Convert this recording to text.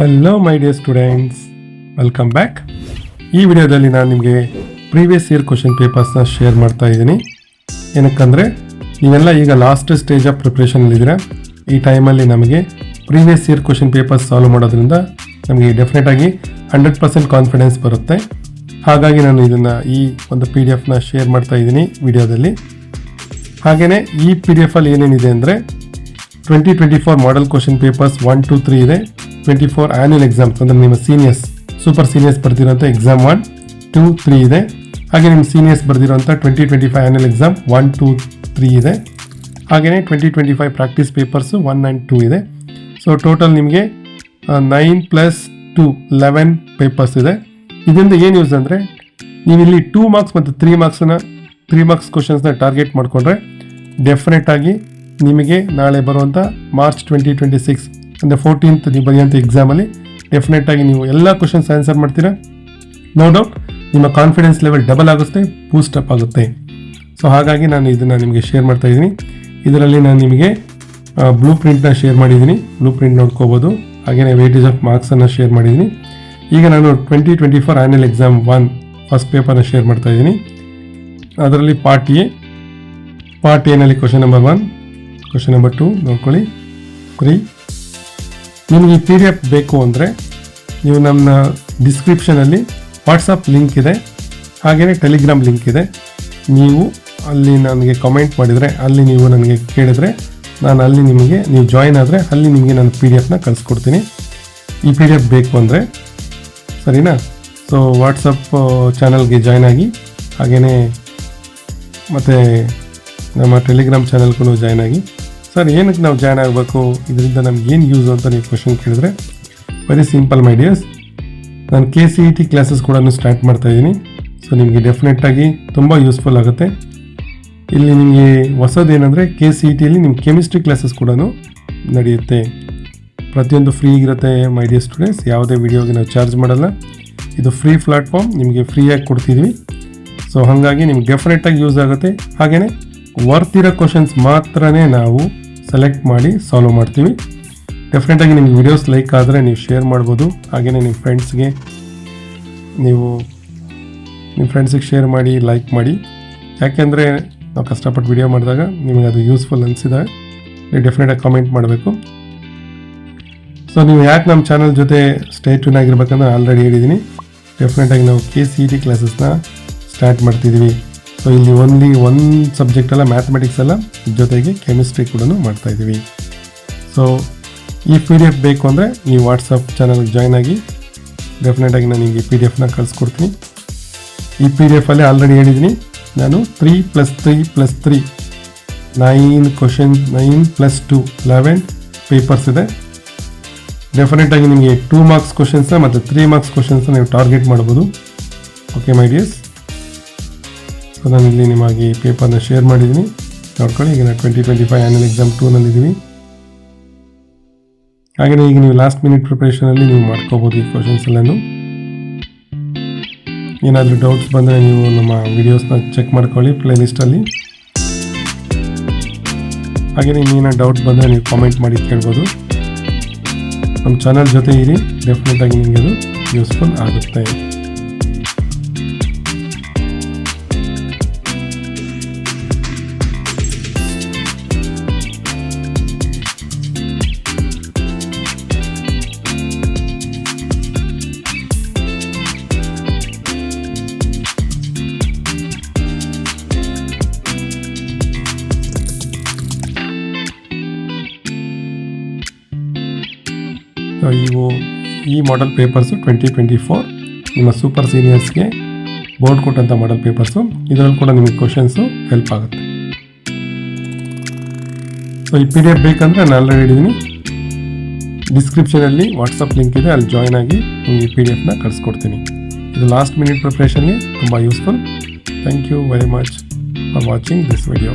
Hello my dear students, welcome back. ಈ ವಿಡಿಯೋದಲ್ಲಿ ನಾನು ನಿಮಗೆ ಪ್ರೀವಿಯಸ್ ಇಯರ್ ಕ್ವಶನ್ ಪೇಪರ್ಸ್ನ ಶೇರ್ ಮಾಡ್ತಾ ಇದ್ದೀನಿ. ಏನಕ್ಕಂದರೆ ನೀವೆಲ್ಲ ಈಗ ಲಾಸ್ಟ್ ಸ್ಟೇಜ್ ಆಫ್ ಪ್ರಿಪ್ರೇಷನಲ್ಲಿದ್ದೀರಾ. ಈ ಟೈಮಲ್ಲಿ ನಮಗೆ previous year question papers solve ಮಾಡೋದ್ರಿಂದ ನಮಗೆ ಡೆಫಿನೆಟಾಗಿ 100% ಕಾನ್ಫಿಡೆನ್ಸ್ ಬರುತ್ತೆ. ಹಾಗಾಗಿ ನಾನು ಇದನ್ನು ಈ ಒಂದು PDF ಶೇರ್ ಮಾಡ್ತಾ ಇದ್ದೀನಿ ವಿಡಿಯೋದಲ್ಲಿ. ಹಾಗೆಯೇ ಈ PDF ಅಲ್ಲಿ ಏನೇನಿದೆ ಅಂದರೆ 2024 ಮಾಡೆಲ್ ಕ್ವಶನ್ ಪೇಪರ್ಸ್ 1, 2, 3 ಇದೆ. 24 ಆ್ಯನ್ಯುವಲ್ ಎಕ್ಸಾಮ್ಸ್ ಅಂದರೆ ನಿಮ್ಮ ಸೀನಿಯರ್ಸ್, ಸೂಪರ್ ಸೀನಿಯರ್ಸ್ ಬರ್ದಿರೋಂಥ ಎಕ್ಸಾಮ್ 1, 2, 3 ಇದೆ. ಹಾಗೆ ನಿಮ್ಮ ಸೀನಿಯರ್ಸ್ ಬರ್ದಿರೋಂಥ 2025 ಆ್ಯನ್ಯುವಲ್ ಎಕ್ಸಾಮ್ 1, 2, 3 ಇದೆ. ಹಾಗೆಯೇ 2025 ಪ್ರಾಕ್ಟೀಸ್ ಪೇಪರ್ಸು 1 and 2 ಇದೆ. ಸೊ ಟೋಟಲ್ ನಿಮಗೆ 9 + 2 11 ಪೇಪರ್ಸ್ ಇದೆ. ಇದರಿಂದ ಏನು ಯೂಸ್ ಅಂದರೆ ನೀವಿಲ್ಲಿ 2 ಮಾರ್ಕ್ಸ್ ಮತ್ತು 3 ಮಾರ್ಕ್ಸ್ ಕ್ವಶನ್ಸ್ನ ಟಾರ್ಗೆಟ್ ಮಾಡಿಕೊಂಡ್ರೆ ಡೆಫಿನೆಟಾಗಿ ನಿಮಗೆ ನಾಳೆ ಬರುವಂಥ ಮಾರ್ಚ್ 2026 ಅಂದರೆ 14th ನೀವು ಬರೆಯುವಂಥ ಎಕ್ಸಾಮಲ್ಲಿ ಡೆಫಿನೆಟಾಗಿ ನೀವು ಎಲ್ಲ ಕ್ವಶನ್ಸ್ ಆನ್ಸರ್ ಮಾಡ್ತೀರಾ. ನೋ ಡೌಟ್ ನಿಮ್ಮ ಕಾನ್ಫಿಡೆನ್ಸ್ ಲೆವೆಲ್ ಡಬಲ್ ಆಗುತ್ತೆ, ಬೂಸ್ಟಪ್ ಆಗುತ್ತೆ. ಸೊ ಹಾಗಾಗಿ ನಾನು ಇದನ್ನು ನಿಮಗೆ ಶೇರ್ ಮಾಡ್ತಾ ಇದ್ದೀನಿ. ಇದರಲ್ಲಿ ನಾನು ನಿಮಗೆ ಬ್ಲೂ ಪ್ರಿಂಟ್ನ ಶೇರ್ ಮಾಡಿದ್ದೀನಿ, ಬ್ಲೂ ಪ್ರಿಂಟ್ ನೋಡ್ಕೋಬೋದು. ಹಾಗೆಯೇ ವೇಟೇಜ್ ಆಫ್ ಮಾರ್ಕ್ಸನ್ನು ಶೇರ್ ಮಾಡಿದ್ದೀನಿ. ಈಗ ನಾನು 2024 ಆ್ಯನ್ಯುವಲ್ ಎಕ್ಸಾಮ್ 1 ಫಸ್ಟ್ ಪೇಪರ್ನ ಶೇರ್ ಮಾಡ್ತಾ ಇದ್ದೀನಿ. ಅದರಲ್ಲಿ ಪಾರ್ಟ್ ಎನಲ್ಲಿ ಕ್ವಶನ್ ನಂಬರ್ 1, ಕ್ವಶನ್ ನಂಬರ್ 2 ನೋಡ್ಕೊಳ್ಳಿ. 3 ನಿಮಗೆ ಈ PDF ಬೇಕು ಅಂದರೆ ನೀವು ನಮ್ಮ ಡಿಸ್ಕ್ರಿಪ್ಷನಲ್ಲಿ ವಾಟ್ಸಪ್ ಲಿಂಕ್ ಇದೆ, ಹಾಗೆಯೇ ಟೆಲಿಗ್ರಾಮ್ ಲಿಂಕ್ ಇದೆ. ನೀವು ಅಲ್ಲಿ ನನಗೆ ಕಮೆಂಟ್ ಮಾಡಿದರೆ, ಅಲ್ಲಿ ನೀವು ನನಗೆ ಕೇಳಿದರೆ ನಾನು ಅಲ್ಲಿ ನಿಮಗೆ ನೀವು ಜಾಯಿನ್ ಆದರೆ ಅಲ್ಲಿ ನಿಮಗೆ ನಾನು PDF ಕಳಿಸ್ಕೊಡ್ತೀನಿ. ಈ PDF ಬೇಕು ಅಂದರೆ ಸರಿನಾ. ಸೊ ವಾಟ್ಸಪ್ ಚಾನಲ್ಗೆ ಜಾಯ್ನ್ ಆಗಿ, ಹಾಗೆಯೇ ಮತ್ತು ನಮ್ಮ ಟೆಲಿಗ್ರಾಮ್ ಚಾನಲ್ಗೂ ಜಾಯ್ನ್ ಆಗಿ. ಸರ್ ಏನಕ್ಕೆ ನಾವು ಜಾಯ್ನ್ ಆಗಬೇಕು, ಇದರಿಂದ ನಮ್ಗೆ ಏನು ಯೂಸ್ ಅಂತ ನೀವು ಕ್ವಶನ್ ಕೇಳಿದ್ರೆ ವೆರಿ ಸಿಂಪಲ್ ಮೈ ಡಿಯರ್ಸ್. ನಾನು KCET ಕ್ಲಾಸಸ್ ಕೂಡ ಸ್ಟಾರ್ಟ್ ಮಾಡ್ತಾಯಿದ್ದೀನಿ. ಸೊ ನಿಮಗೆ ಡೆಫಿನೆಟಾಗಿ ತುಂಬ ಯೂಸ್ಫುಲ್ ಆಗುತ್ತೆ. ಇಲ್ಲಿ ನಿಮಗೆ ಹೊಸದೇನೆಂದರೆ KCETಯಲ್ಲಿ ನಿಮ್ಮ ಕೆಮಿಸ್ಟ್ರಿ ಕ್ಲಾಸಸ್ ಕೂಡ ನಡೆಯುತ್ತೆ. ಪ್ರತಿಯೊಂದು ಫ್ರೀ ಇರುತ್ತೆ ಮೈ ಡಿಯರ್ ಸ್ಟೂಡೆಂಟ್ಸ್. ಯಾವುದೇ ವಿಡಿಯೋಗೆ ನಾವು ಚಾರ್ಜ್ ಮಾಡಲ್ಲ. ಇದು ಫ್ರೀ ಪ್ಲ್ಯಾಟ್ಫಾರ್ಮ್, ನಿಮಗೆ ಫ್ರೀಯಾಗಿ ಕೊಡ್ತಿದ್ವಿ. ಸೊ ಹಾಗಾಗಿ ನಿಮ್ಗೆ ಡೆಫಿನೆಟಾಗಿ ಯೂಸ್ ಆಗುತ್ತೆ. ಹಾಗೆಯೇ ವರ್ತಿರೋ ಕ್ವಶನ್ಸ್ ಮಾತ್ರನೇ ನಾವು ಸೆಲೆಕ್ಟ್ ಮಾಡಿ ಸಾಲ್ವ್ ಮಾಡ್ತೀವಿ. ಡೆಫಿನೆಟಾಗಿ ನಿಮ್ಗೆ ವಿಡಿಯೋಸ್ ಲೈಕ್ ಆದರೆ ನೀವು ಶೇರ್ ಮಾಡ್ಬೋದು. ಹಾಗೆಯೇ ನಿಮ್ಮ ಫ್ರೆಂಡ್ಸ್ಗೆ ಶೇರ್ ಮಾಡಿ, ಲೈಕ್ ಮಾಡಿ. ಯಾಕೆಂದರೆ ನಾವು ಕಷ್ಟಪಟ್ಟು ವಿಡಿಯೋ ಮಾಡಿದಾಗ ನಿಮಗೆ ಅದು ಯೂಸ್ಫುಲ್ ಅನಿಸಿದಾಗ ನೀವು ಡೆಫಿನೆಟಾಗಿ ಕಾಮೆಂಟ್ ಮಾಡಬೇಕು. ಸೊ ನೀವು ಯಾಕೆ ನಮ್ಮ ಚಾನಲ್ ಜೊತೆ ಸ್ಟೇ ಟ್ಯೂನ್ ಆಗಿರ್ಬೇಕಂದ್ರೆ ಆಲ್ರೆಡಿ ಹೇಳಿದ್ದೀನಿ. ಡೆಫಿನೆಟಾಗಿ ನಾವು KCET ಕ್ಲಾಸಸ್ನ ಸ್ಟಾರ್ಟ್ ಮಾಡ್ತಿದ್ದೀವಿ. ಸೊ ಇಲ್ಲಿ ಓನ್ಲಿ ಒಂದು ಸಬ್ಜೆಕ್ಟ್ ಅಲ್ಲ, ಮ್ಯಾಥಮೆಟಿಕ್ಸ್ ಅಲ್ಲ, ಜೊತೆಗೆ ಕೆಮಿಸ್ಟ್ರಿ ಕೂಡ ಮಾಡ್ತಾಯಿದ್ದೀವಿ. ಸೊ ಈ PDF ಬೇಕು ಅಂದರೆ ನೀವು ವಾಟ್ಸಪ್ ಚಾನಲ್ಗೆ ಜಾಯ್ನ್ ಆಗಿ. ಡೆಫಿನೆಟಾಗಿ ನಾನು ನಿಮಗೆ PDF ಕಳಿಸ್ಕೊಡ್ತೀನಿ. ಈ PDF ಅಲ್ಲಿ ಆಲ್ರೆಡಿ ಹೇಳಿದ್ದೀನಿ ನಾನು 3 + 3 + 3 9 ಕ್ವಶನ್ಸ್, 9 + 2 11 ಪೇಪರ್ಸ್ ಇದೆ. ಡೆಫಿನೆಟಾಗಿ ನಿಮಗೆ 2 ಮಾರ್ಕ್ಸ್ ಕ್ವಶನ್ಸ್ನ ಮತ್ತು 3 ಮಾರ್ಕ್ಸ್ ಕ್ವಶನ್ಸ್ನ ನೀವು ಟಾರ್ಗೆಟ್ ಮಾಡ್ಬೋದು. Okay my dears. ಸೊ ನಾನು ಇಲ್ಲಿ ನಿಮಗೆ ಪೇಪರ್ನ ಶೇರ್ ಮಾಡಿದ್ದೀನಿ, ನೋಡ್ಕೊಳ್ಳಿ. ಈಗ ನಾನು 2025 ಆ್ಯನ್ಯುವಲ್ ಎಕ್ಸಾಮ್ 2ನಲ್ಲಿದ್ದೀವಿ. ಹಾಗೆಯೇ ಈಗ ನೀವು ಲಾಸ್ಟ್ ಮಿನಿಟ್ ಪ್ರಿಪ್ರೇಷನಲ್ಲಿ ನೀವು ಮಾಡ್ಕೋಬೋದು ಈ ಕ್ವಶನ್ಸ್ ಎಲ್ಲನೂ. ಏನಾದರೂ ಡೌಟ್ಸ್ ಬಂದರೆ ನೀವು ನಮ್ಮ ವಿಡಿಯೋಸ್ನ ಚೆಕ್ ಮಾಡ್ಕೊಳ್ಳಿ ಪ್ಲೇಲಿಸ್ಟಲ್ಲಿ. ಹಾಗೆಯೇ ಇನ್ನೇನೋ ಡೌಟ್ ಬಂದರೆ ನೀವು ಕಾಮೆಂಟ್ ಮಾಡಿ ಕೇಳ್ಬೋದು. ನಮ್ಮ ಚಾನಲ್ ಜೊತೆ ಇರಿ, ಡೆಫಿನೆಟಾಗಿ ನಿಮಗೆ ಅದು ಯೂಸ್ಫುಲ್ ಆಗುತ್ತೆ. ಈ ಮಾಡೆಲ್ ಪೇಪರ್ಸು 2024 ನಿಮ್ಮ ಸೂಪರ್ ಸೀನಿಯರ್ಸ್ಗೆ ಬೋರ್ಡ್ ಕೊಟ್ಟಂಥ ಮಾಡೆಲ್ ಪೇಪರ್ಸು. ಇದರಲ್ಲಿ ಕೂಡ ನಿಮಗೆ ಕ್ವಶನ್ಸು ಹೆಲ್ಪ್ ಆಗುತ್ತೆ. ಸೊ ಈ PDF ಬೇಕಂದರೆ ನಾನು ಆಲ್ರೆಡಿ ಹೇಳಿದ್ದೀನಿ, ಡಿಸ್ಕ್ರಿಪ್ಷನಲ್ಲಿ ವಾಟ್ಸಪ್ ಲಿಂಕ್ ಇದೆ, ಅಲ್ಲಿ ಜಾಯ್ನ್ ಆಗಿ ನಿಮಗೆ PDF ಕಳಿಸ್ಕೊಡ್ತೀನಿ. ಇದು ಲಾಸ್ಟ್ ಮಿನಿಟ್ ಪ್ರಿಪ್ರೇಷನ್ಗೆ ತುಂಬ useful. Thank you very much for watching this video.